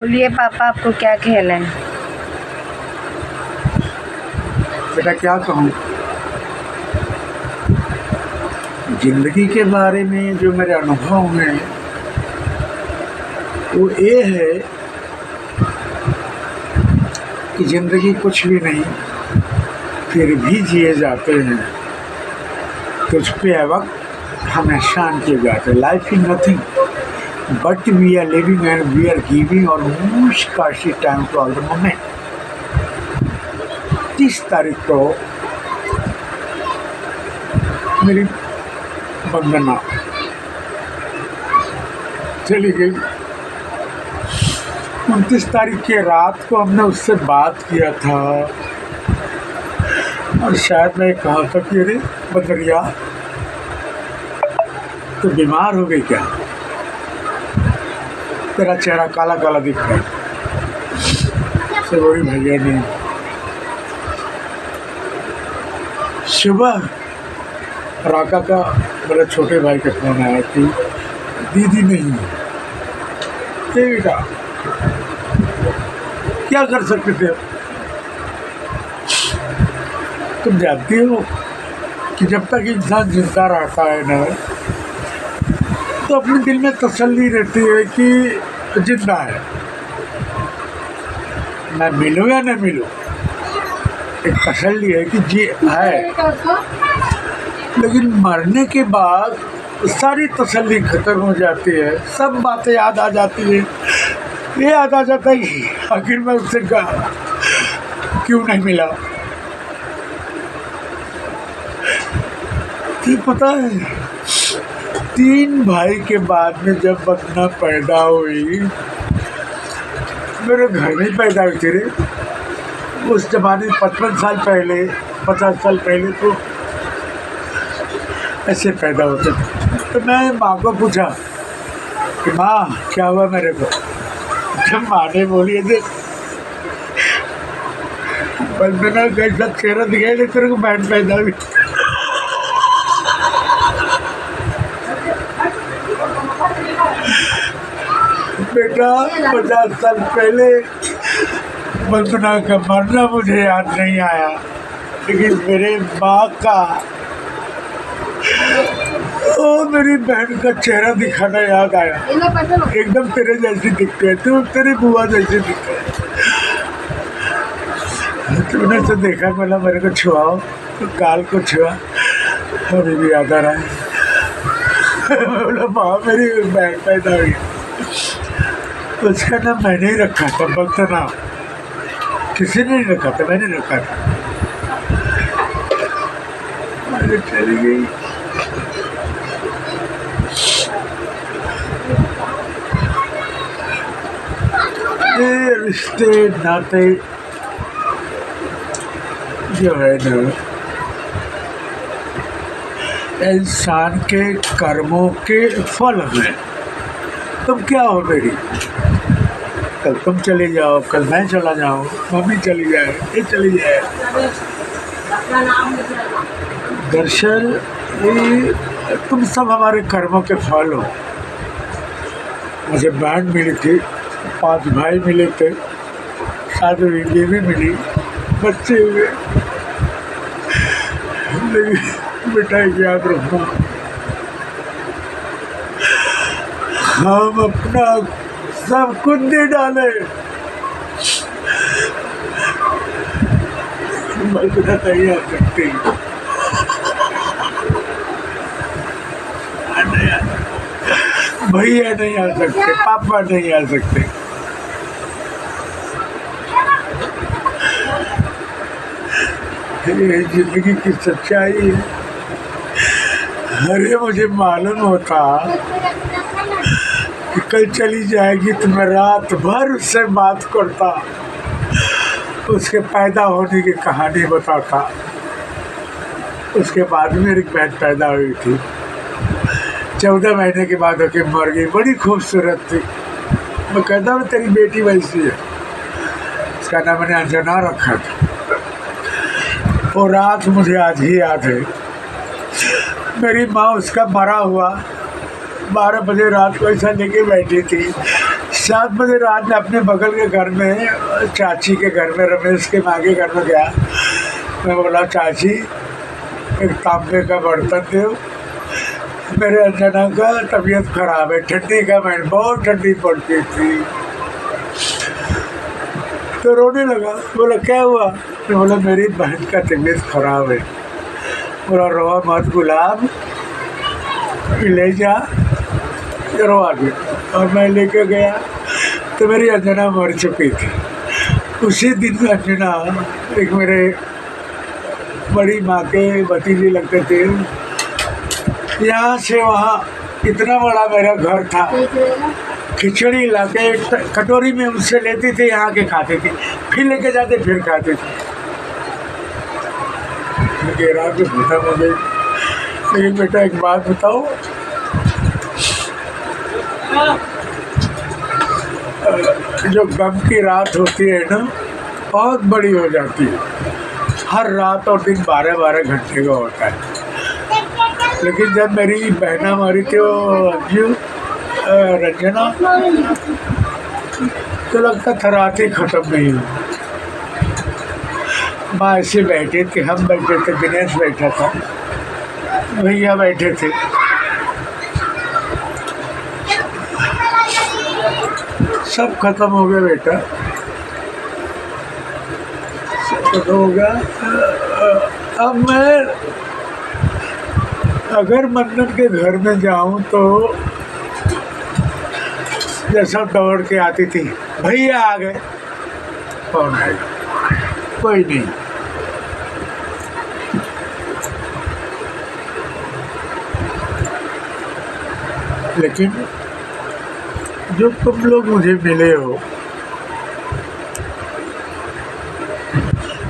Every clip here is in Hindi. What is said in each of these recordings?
बोलिए पापा, आपको क्या कहना है? बेटा क्या कहूँ, जिंदगी के बारे में जो मेरे अनुभव हैं वो ये है कि जिंदगी कुछ भी नहीं फिर भी जिए जाते हैं। तुझ पे वक्त हमेशा किए जाते। Life is nothing but we are living and we are giving और मोस्ट काशी time to all the moment. 30 तारीख को मेरी वंदना चली गई। 29 तारीख के रात को हमने उससे बात किया था और शायद मैं कहा था कि अरे बदरिया तो बीमार हो गई क्या, तेरा चेहरा काला काला दिख रहा है। से बोली भैया नहीं। सुबह राका का मेरे छोटे भाई का फोन आया कि दीदी नहीं है। बेटा क्या कर सकते थे, तुम जानती हो कि जब तक इंसान जिंदा रहता है ना तो अपने दिल में तसल्ली रहती है कि जिंदा है। मैं मिलूँ या न मिलूँ, एक तसल्ली है कि जी है। लेकिन मरने के बाद सारी तसल्ली खत्म हो जाती है, सब बातें याद आ जाती है। ये याद आ जाता है कि आखिर मैं उससे क्यों नहीं मिला। तो पता है 3 भाई के बाद में जब वंदना पैदा हुई, मेरे घर में पैदा हुई थी रे। उस जमाने में 55 साल पहले 50 साल पहले तो ऐसे पैदा होते थे। तो मैं माँ को पूछा कि माँ क्या हुआ मेरे को। जब माँ ने बोली है वंदना कैसा चेहरा दिखाई दे, तेरे को बहन पैदा हुई। बेटा 50 साल पहले वंदना का मरना मुझे याद नहीं आया, लेकिन मेरे माँ का मेरी बहन का चेहरा दिखाना याद आया। एकदम तेरे जैसी दिखते है, तू तेरी बुआ जैसी दिखते है। तूने तो देखा, बोला मेरे को छुआओ तो काल को छुआ, अभी भी याद आ रहा है। बोला माँ मेरी बहन पैदा हुई। उसका नाम मैंने ही रखा था, वंदना। किसी ने नहीं रखा था, मैंने रखा था। मैंने चली गई। ये रिश्ते नाते जो है ना, इंसान के कर्मों के फल हैं। तुम क्या हो मेरी, कल तुम चले जाओ, कल मैं चला जाऊँ, मम्मी चली जाए, ये चली जाए। दरअसल ये तुम सब हमारे कर्मों के फल हो। मुझे बहन मिली थी, 5 भाई मिले थे, शादी बीवी मिली, बच्चे हुए। लेकिन बेटा याद रखना, हम अपना सब कुछ दे डाले, बचना नहीं आ सकती। भैया नहीं आ सकते, पापा नहीं आ सकते। ये जिंदगी की सच्चाई है। अरे मुझे मालूम होता कि कल चली जाएगी तो मैं रात भर उससे बात करता, उसके पैदा होने की कहानी बताता। उसके बाद मेरी बहन पैदा हुई थी, 14 महीने के बाद होके मर गई। बड़ी खूबसूरत थी। मैं कहता हूँ तेरी बेटी वैसी है। उसका नाम मैंने अंजना रखा था। वो रात मुझे आज ही याद है। मेरी माँ उसका मरा हुआ 12 बजे रात को ऐसा लेके बैठी थी, 7 बजे रात में अपने बगल के घर में चाची के घर में, रमेश के माँ के घर में गया। मैं बोला चाची एक तांबे का बर्तन दो, मेरे अंजना का तबीयत खराब है, ठंडी का महीना, बहुत ठंडी पड़ती थी। तो रोने लगा। बोला क्या हुआ? मैं बोला मेरी बहन का तबीयत खराब है। बोला रोआ मत गुलाब, ले जा, रोआ गया। और मैं लेके गया तो मेरी अंजना मर चुकी थी। उसी दिन अंजना एक मेरे बड़ी माँ के भतीजे लगते थे। यहाँ से वहाँ इतना बड़ा मेरा घर था, खिचड़ी ला के कटोरी में उससे लेती थी, यहाँ के खाते थे, फिर लेके जाते, फिर खाते थे। रात में खत्म हो गई। लेकिन बेटा एक बात बताओ, जो गम की रात होती है ना, बहुत बड़ी हो जाती है। हर रात और दिन 12-12 घंटे का होता है। लेकिन जब मेरी बहना मरी थी, वो रंजना, तो लगता था रात ही खत्म नहीं हुई। माँ ऐसे बैठे थे, हम बैठे थे, दिनेश बैठा था, भैया बैठे थे। सब खत्म हो गया बेटा, सब खत्म हो गया। अब मैं अगर मंदन के घर में जाऊं तो जैसा दौड़ के आती थी, भैया आ गए, कौन आएगा? कोई नहीं। लेकिन जो तुम लोग मुझे मिले हो,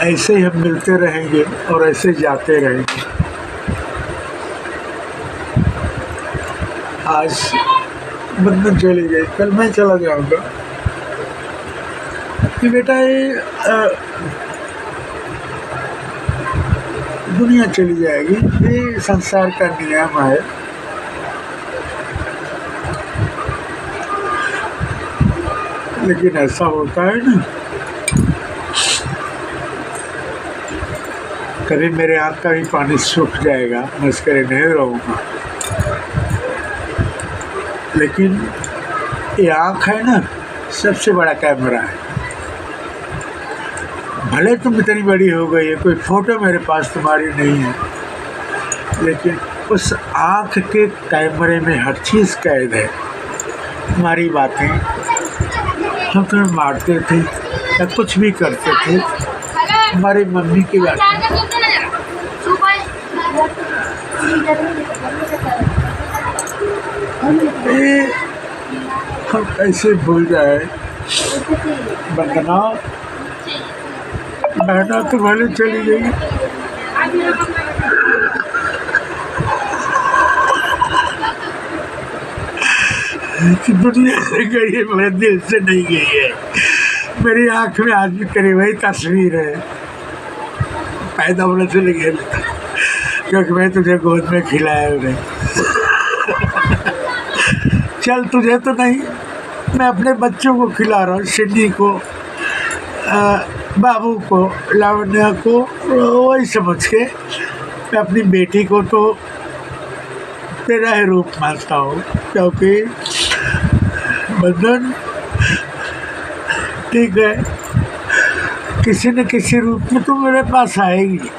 ऐसे ही हम मिलते रहेंगे और ऐसे जाते रहेंगे। आज बंधन चली गई, कल मैं चला जाऊंगा। कि बेटा ये दुनिया चली जाएगी, ये संसार का नियम है। लेकिन ऐसा होता है ना, कभी मेरे आँख का भी पानी सूख जाएगा, मैं इसके लिए नहीं रहूँगा। लेकिन ये आँख है ना, सबसे बड़ा कैमरा है। भले तुम इतनी बड़ी हो गई है, कोई फोटो मेरे पास तुम्हारी नहीं है, लेकिन उस आँख के कैमरे में हर चीज़ कैद है। तुम्हारी बातें, हम तुम्हें मारते थे या कुछ भी करते थे, हमारी मम्मी की बातें, हम ऐसे भूल जाए। बंदना, बहना तो भले चली गई, दुनिया से गई है, मेरे दिल से नहीं गई है। मेरी आँख में आज भी तेरी वही तस्वीर है, पैदा होने से लगे, क्योंकि मैं तुझे गोद में खिलाया उन्हें। चल तुझे तो नहीं, मैं अपने बच्चों को खिला रहा हूँ, सिड्नी को, बाबू को, लावण्या को, वही समझ के मैं अपनी बेटी को तो तेरा ही रूप मानता हूँ। क्योंकि बंधन ठीक है, किसी न किसी रूप में तो मेरे पास आएगी।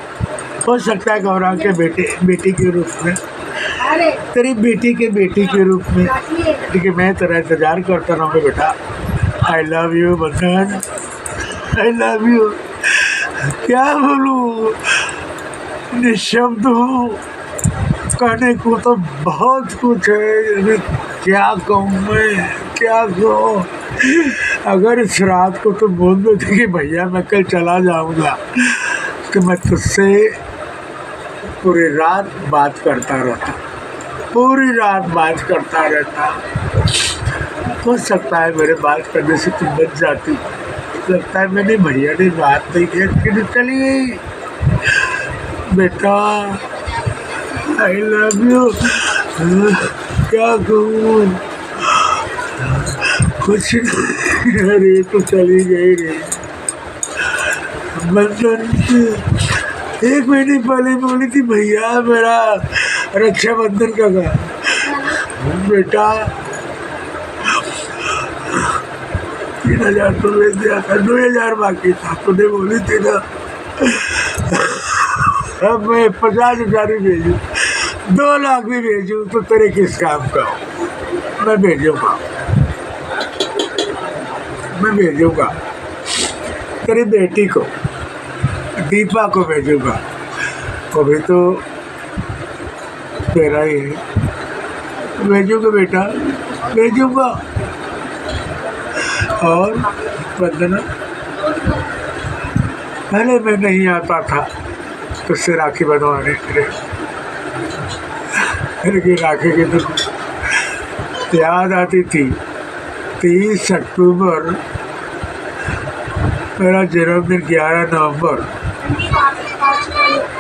हो सकता है गौरव के बेटी के रूप में, तेरी बेटी के बेटी के रूप में। लेकिन मैं तेरा इंतजार करता रहूँगा बेटा। आई लव यू बंधन, आई लव यू। क्या बोलूँ, निशब्द हूँ, कहने को तो बहुत कुछ है, क्या कहूँ मैं, क्या कहूँ। अगर इस रात को तो बोल दो कि भैया मैं कल चला जाऊँगा, तो मैं तुझसे पूरी रात बात करता रहता, पूरी रात बात करता रहता। हो सकता है मेरे बात करने से तुम बच जाती, लगता है मैंने भैया ने बात नहीं की, लेकिन चली गई। बेटा आई लव यू, क्या कहूँ, कुछ नहीं, अरे तो चली गई रे। बंधन 1 महीने पहले बोली थी भैया मेरा रक्षाबंधन का बेटा 3,000 तो भेज दिया था, 2,000 बाकी था। तूने बोली थी ना अब मैं 50,000 भी भेजूँ, 2 लाख भी भेजूँ तो तेरे किस काम का हो? मैं भेजूँगा तेरी बेटी को, दीपा को भेजूँगा। वो भी तो तेरा ही है, भेजूँगा बेटा, भेजूँगा। और वंदना, पहले मैं नहीं आता था तुझसे राखी बनवाने के लिए, लेकिन राखी की तो याद आती थी। 30 अक्टूबर मेरा जन्मदिन, 11 नवंबर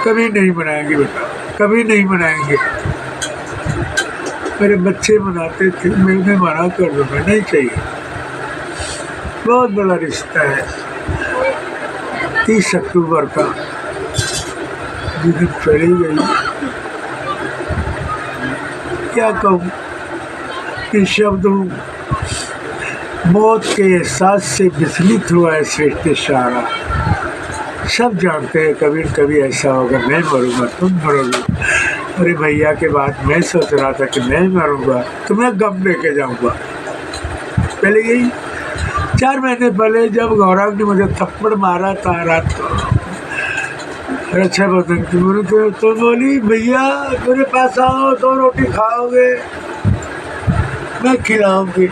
कभी नहीं मनाएंगे बेटा, कभी नहीं मनाएंगे। मेरे बच्चे मनाते थे, मैंने मना कर दूंगा, नहीं चाहिए। बहुत बड़ा रिश्ता है 30 अक्टूबर का, जिस दिन चली गई। क्या कहूँ कि शब्द हूँ, मौत के एहसास से विचलित हुआ है सृष्टि सारा। सब जानते हैं कभी न कभी ऐसा होगा, मैं मरूंगा तुम मरोगे। अरे भैया के बाद मैं सोच रहा था कि मैं मरूंगा तो मैं गम लेके जाऊंगा। पहले यही 4 महीने पहले जब गौरव ने मुझे थप्पड़ मारा था रात को रक्षाबंधन की, मुझे तो बोली भैया मेरे पास आओ, 2 रोटी खाओगे, मैं खिलाऊंगी।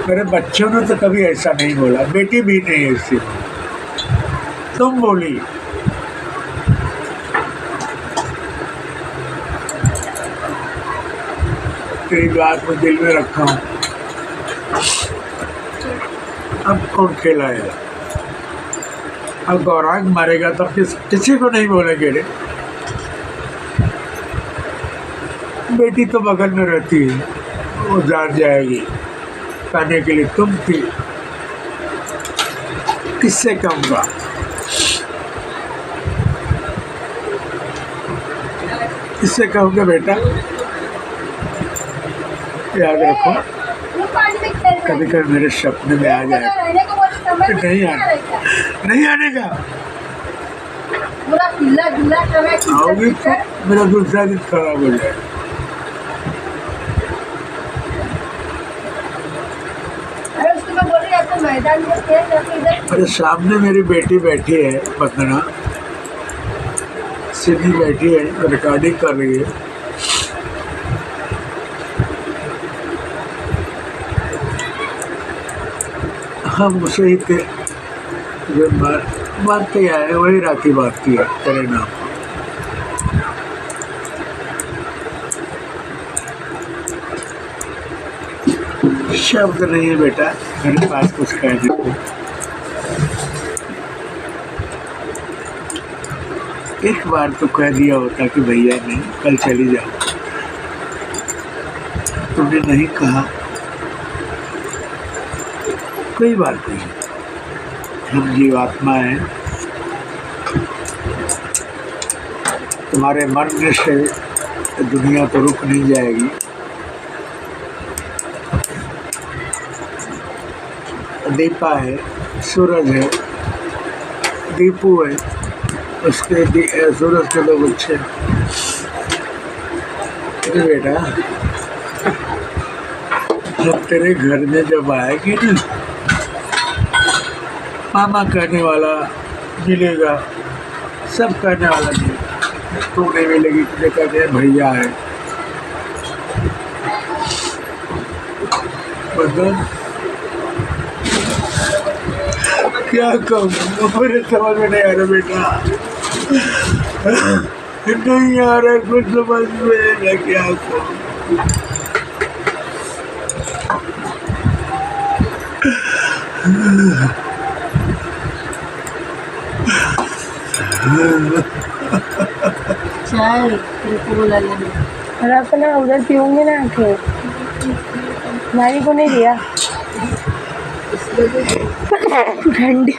मेरे बच्चों ने तो कभी ऐसा नहीं बोला, बेटी भी नहीं ऐसी। तुम बोली तेरी बात में दिल में रखा हूँ। अब कौन खिलाएगा? अब गौरांग मारेगा तब किसी को नहीं बोलेंगे रे। बेटी तो बगल में रहती है, वो जान जाएगी। कहने के लिए तुम थी, किससे कहूँगा? किससे कहूँगा बेटा? याद रखो, कभी कभी मेरे सपने में आ जाए। नहीं आने का आओगी तो मेरा दूसरा दिन खराब हो जाए। अरे सामने मेरी बेटी बैठी है, वंदना सीधी बैठी है, रिकॉर्डिंग कर रही है। हम उसे ही थे जो बांधते आए, वही राखी बांधती है तेरे नाम। शब्द नहीं है बेटा मेरे पास कुछ कहने को। एक बार तो कह दिया होता कि भैया नहीं, कल चली जाओ। तुमने नहीं कहा, कोई बात नहीं, हम जीवात्मा हैं। तुम्हारे मरने से दुनिया तो रुक नहीं जाएगी। दीपा है, सूरज है, दीपू है, उसके सूरज के लोग अच्छे। बेटा जब तेरे घर में जब आएगी ना, मामा कहने वाला मिलेगा, सब कहने वाला मिलेगा। तू नहीं मिलेगी, तुझे कहते हैं भैया है। बदन क्या कहूँ, मेरे समझ में नहीं आ रहा बेटा, नहीं आ रहा कुछ समझ में। मैं क्या कहूँ? चाय बोला लेना, उधर पीऊंगी ना आके, नानी को नहीं दिया। भिंडी